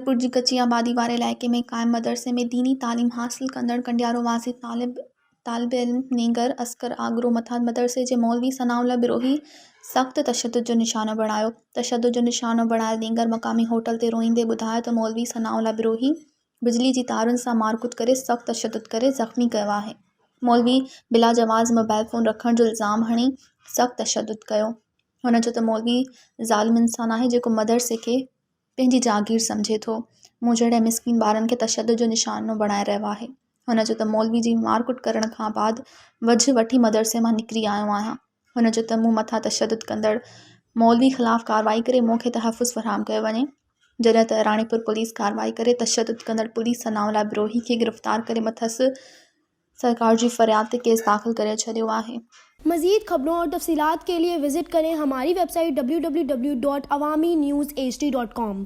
जमालपुर जी कच्ची आबादी वारे इलाइक़े में क़ाइम मदरसे में दीनी तालीम हासिल कंदड़ कंडियारो वासी तालिब इल्म नीगर असकर आगरो मथा मदरसे जे मौलवी सनाउल्लाह बिरोही सख़्त तशद्दुद जो निशानो बणायो। तशद्दुद जो निशानो बणायल नीगर मक़ामी होटल ते रोईंदे ॿुधायो त मौलवी सनाउल्लाह बिरोही बिजली जी तारुनि सां मारकुट करे सख़्त तशद्दुद करे ज़ख़्मी कयो आहे। मौलवी बिला जवाज़ मोबाइल फ़ोन रखण जो इल्ज़ाम हणी सख़्त तशद्दुद कयो। हुन चयो त मौलवी ज़ालिम इंसान आहे जेको मदरसे खे पंहिंजी जागीर समझे थो। मूं जहिड़े मिसकीन ॿारनि खे तशद्दुद जो निशानो बणाए रहियो आहे। हुन चयो त मौलवी जी मारकुट करण खां बाद वझ वठी मदरसे मां निकिरी आयो आहियां। हुन चयो त मूं मथां तशद्दुद कंदड़ मौलवी ख़िलाफ़ कार्रवाई करे मूंखे तहफ़्फ़ुज़ फ़राहम कयो वञे। जॾहिं त राणीपुर पुलिस कार्रवाई करे तशद्दुद कंदड़ पुलिस सनाउल्लाह बिरोही खे गिरफ़्तार करे मथसि सरकार जी फ़रियाद ते केस दाख़िल करे छॾियो आहे। मज़ीद खबरों और तफ़सीलात के लिए विज़िट करें हमारी वेबसाइट www.awamiNewsHD.com।